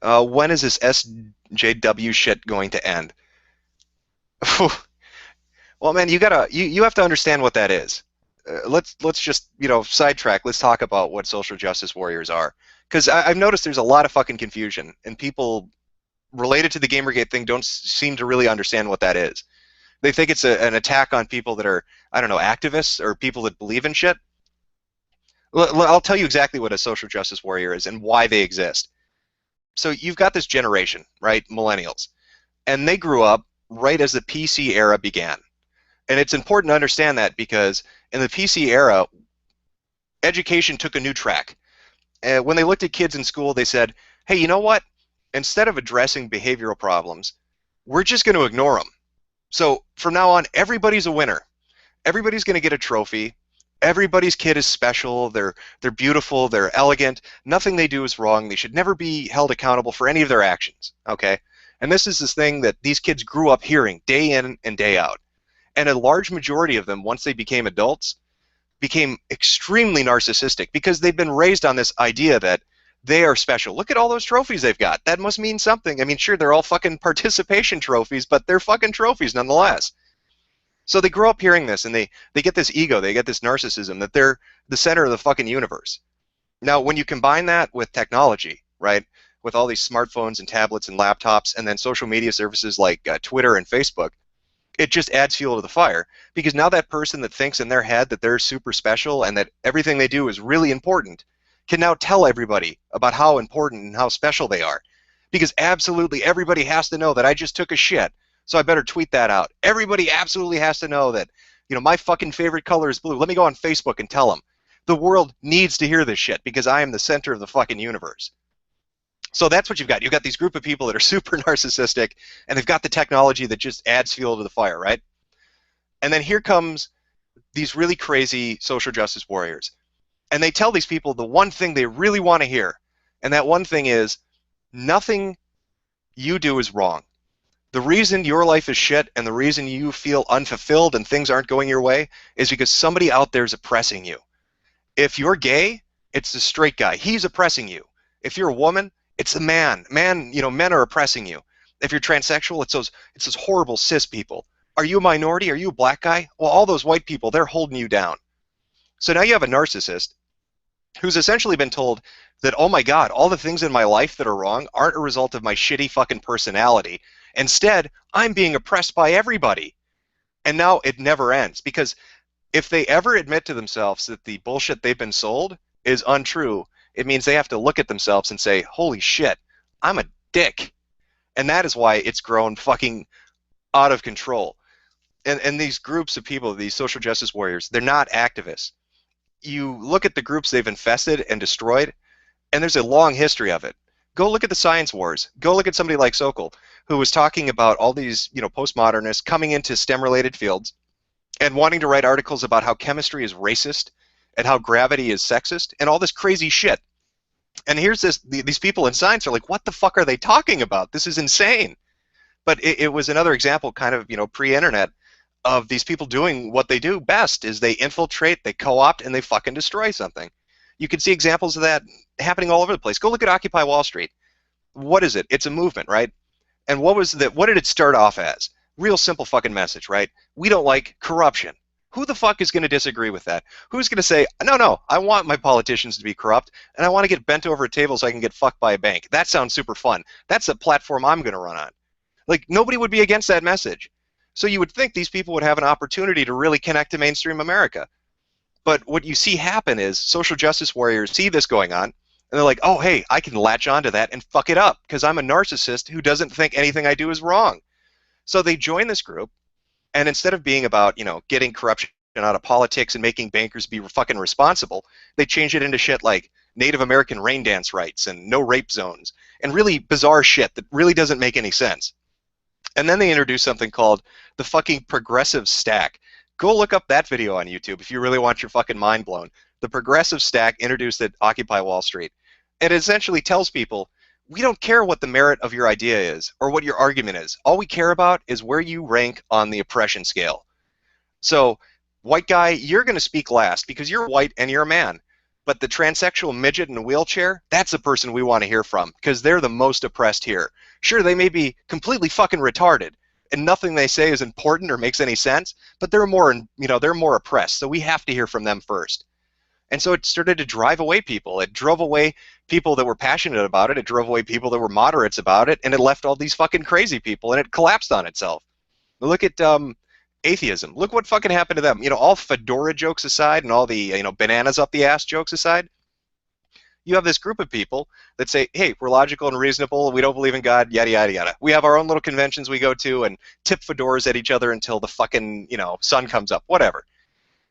When is this SJW shit going to end? Well, man, you have to understand what that is. Let's just sidetrack. Let's talk about what social justice warriors are, because I've noticed there's a lot of fucking confusion, and people related to the Gamergate thing don't seem to really understand what that is. They think it's an attack on people that are, I don't know, activists or people that believe in shit. I'll tell you exactly what a social justice warrior is and why they exist. So you've got this generation, right, millennials, and they grew up right as the PC era began. And it's important to understand that because in the PC era, education took a new track. When they looked at kids in school, they said, hey, you know what? Instead of addressing behavioral problems, we're just going to ignore them. So from now on, everybody's a winner. Everybody's going to get a trophy. Everybody's kid is special. They're beautiful. They're elegant. Nothing they do is wrong. They should never be held accountable for any of their actions. Okay? And this is this thing that these kids grew up hearing day in and day out. And a large majority of them, once they became adults, became extremely narcissistic because they've been raised on this idea that they are special. Look at all those trophies they've got. That must mean something. I mean, sure, they're all fucking participation trophies, but they're fucking trophies nonetheless. So they grow up hearing this, and they get this ego, they get this narcissism that they're the center of the fucking universe. Now, when you combine that with technology, right, with all these smartphones and tablets and laptops, and then social media services like Twitter and Facebook, it just adds fuel to the fire, because now that person that thinks in their head that they're super special and that everything they do is really important can now tell everybody about how important and how special they are, because absolutely everybody has to know that I just took a shit, so I better tweet that out. Everybody absolutely has to know that, my fucking favorite color is blue. Let me go on Facebook and tell them. The world needs to hear this shit because I am the center of the fucking universe. So that's what you've got. You've got these group of people that are super narcissistic, and they've got the technology that just adds fuel to the fire, right? And then here comes these really crazy social justice warriors. And they tell these people the one thing they really want to hear. And that one thing is, nothing you do is wrong. The reason your life is shit and the reason you feel unfulfilled and things aren't going your way is because somebody out there is oppressing you. If you're gay, it's the straight guy. He's oppressing you. If you're a woman, it's the man. Men are oppressing you. If you're transsexual, it's those horrible cis people. Are you a minority? Are you a black guy? Well, all those white people, they're holding you down. So now you have a narcissist who's essentially been told that, oh my God, all the things in my life that are wrong aren't a result of my shitty fucking personality. Instead, I'm being oppressed by everybody. And now it never ends, because if they ever admit to themselves that the bullshit they've been sold is untrue, it means they have to look at themselves and say, holy shit, I'm a dick. And that is why it's grown fucking out of control. And these groups of people, these social justice warriors, they're not activists. You look at the groups they've infested and destroyed, and there's a long history of it. Go look at the science wars. Go look at somebody like Sokol, who was talking about all these, postmodernists coming into STEM-related fields and wanting to write articles about how chemistry is racist and how gravity is sexist and all this crazy shit. And here's these people in science are like, what the fuck are they talking about? This is insane. But it was another example, kind of, pre-internet, of these people doing what they do best, is they infiltrate, they co-opt, and they fucking destroy something. You can see examples of that happening all over the place. Go look at Occupy Wall Street. What is it? It's a movement, right? And what did it start off as? Real simple fucking message, right? We don't like corruption. Who the fuck is going to disagree with that? Who's going to say, no, I want my politicians to be corrupt, and I want to get bent over a table so I can get fucked by a bank? That sounds super fun. That's a platform I'm going to run on. Like, nobody would be against that message. So you would think these people would have an opportunity to really connect to mainstream America. But what you see happen is social justice warriors see this going on, and they're like, oh, hey, I can latch onto that and fuck it up because I'm a narcissist who doesn't think anything I do is wrong. So they join this group, and instead of being about, getting corruption out of politics and making bankers be fucking responsible, they change it into shit like Native American rain dance rights and no rape zones and really bizarre shit that really doesn't make any sense. And then they introduce something called the fucking progressive stack. Go look up that video on YouTube if you really want your fucking mind blown. The progressive stack introduced at Occupy Wall Street. It essentially tells people, we don't care what the merit of your idea is or what your argument is. All we care about is where you rank on the oppression scale. So, white guy, you're going to speak last because you're white and you're a man. But the transsexual midget in a wheelchair, that's the person we want to hear from because they're the most oppressed here. Sure, they may be completely fucking retarded and nothing they say is important or makes any sense, but they're more, they're more oppressed. So we have to hear from them first. And so it started to drive away people. It drove away people that were passionate about it. It drove away people that were moderates about it, and it left all these fucking crazy people, and it collapsed on itself. Look at atheism. Look what fucking happened to them. All fedora jokes aside and all the bananas up the ass jokes aside, you have this group of people that say, hey, we're logical and reasonable, we don't believe in God, yada, yada, yada. We have our own little conventions we go to and tip fedoras at each other until the fucking, sun comes up, whatever.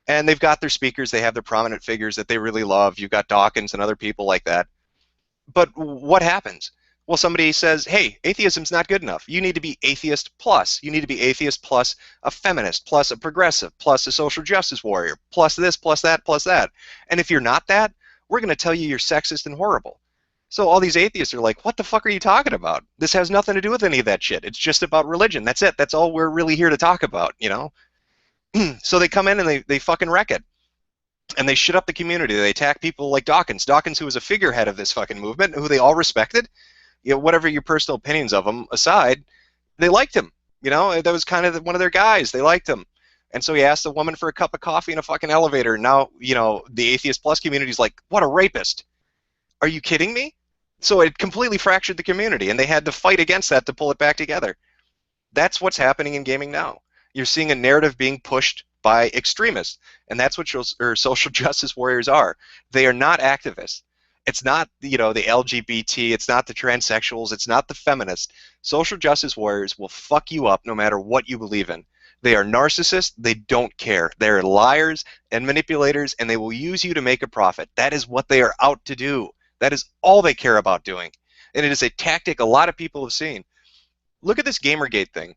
And they've got their speakers, they have their prominent figures that they really love. You've got Dawkins and other people like that. But what happens? Well, somebody says, hey, atheism's not good enough. You need to be atheist plus. You need to be atheist plus a feminist, plus a progressive, plus a social justice warrior, plus this, plus that, plus that. And if you're not that, we're going to tell you you're sexist and horrible. So all these atheists are like, what the fuck are you talking about? This has nothing to do with any of that shit. It's just about religion. That's it. That's all we're really here to talk about, So they come in and they fucking wreck it. And they shit up the community. They attack people like Dawkins. Dawkins, who was a figurehead of this fucking movement, who they all respected. Whatever your personal opinions of him aside, they liked him. That was kind of one of their guys. They liked him. And so he asked a woman for a cup of coffee in a fucking elevator. And now, the Atheist Plus community's like, what a rapist. Are you kidding me? So it completely fractured the community, and they had to fight against that to pull it back together. That's what's happening in gaming now. You're seeing a narrative being pushed by extremists, and that's what social justice warriors are. They are not activists. It's not, the LGBT, it's not the transsexuals, it's not the feminists. Social justice warriors will fuck you up no matter what you believe in. They are narcissists, they don't care. They're liars and manipulators, and they will use you to make a profit. That is what they are out to do. That is all they care about doing. And it is a tactic a lot of people have seen. Look at this Gamergate thing.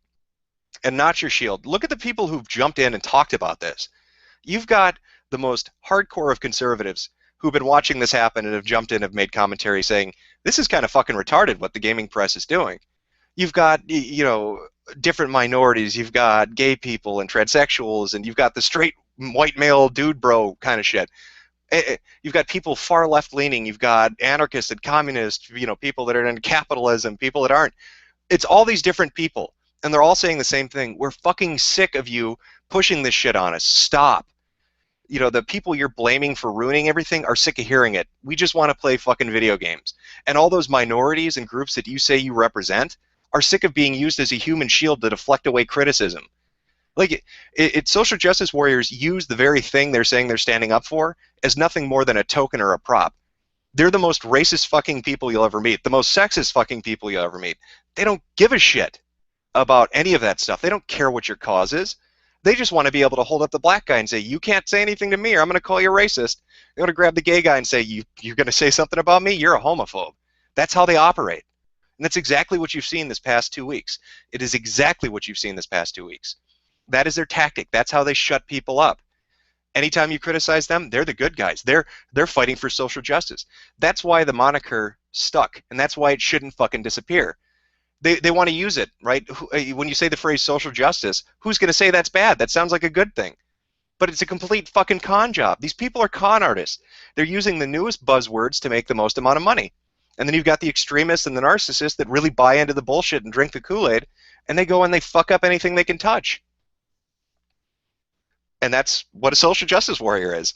And Not Your Shield. Look at the people who've jumped in and talked about this. You've got the most hardcore of conservatives who've been watching this happen and have jumped in and have made commentary saying, this is kind of fucking retarded what the gaming press is doing. You've got, different minorities. You've got gay people and transsexuals, and you've got the straight white male dude bro kind of shit. You've got people far left-leaning. You've got anarchists and communists, people that are in capitalism, people that aren't. It's all these different people. And they're all saying the same thing. We're fucking sick of you pushing this shit on us. Stop. The people you're blaming for ruining everything are sick of hearing it. We just want to play fucking video games. And all those minorities and groups that you say you represent are sick of being used as a human shield to deflect away criticism. Like, social justice warriors use the very thing they're saying they're standing up for as nothing more than a token or a prop. They're the most racist fucking people you'll ever meet. The most sexist fucking people you'll ever meet. They don't give a shit about any of that stuff. They don't care what your cause is. They just want to be able to hold up the black guy and say, you can't say anything to me or I'm going to call you racist. They want to grab the gay guy and say, you're going to say something about me? You're a homophobe. That's how they operate. And that's exactly what you've seen this past 2 weeks. It is exactly what you've seen this past 2 weeks. That is their tactic. That's how they shut people up. Anytime you criticize them, they're the good guys. They're fighting for social justice. That's why the moniker stuck, and that's why it shouldn't fucking disappear. They want to use it, right? When you say the phrase social justice, who's going to say that's bad? That sounds like a good thing. But it's a complete fucking con job. These people are con artists. They're using the newest buzzwords to make the most amount of money. And then you've got the extremists and the narcissists that really buy into the bullshit and drink the Kool-Aid, and they go and they fuck up anything they can touch. And that's what a social justice warrior is.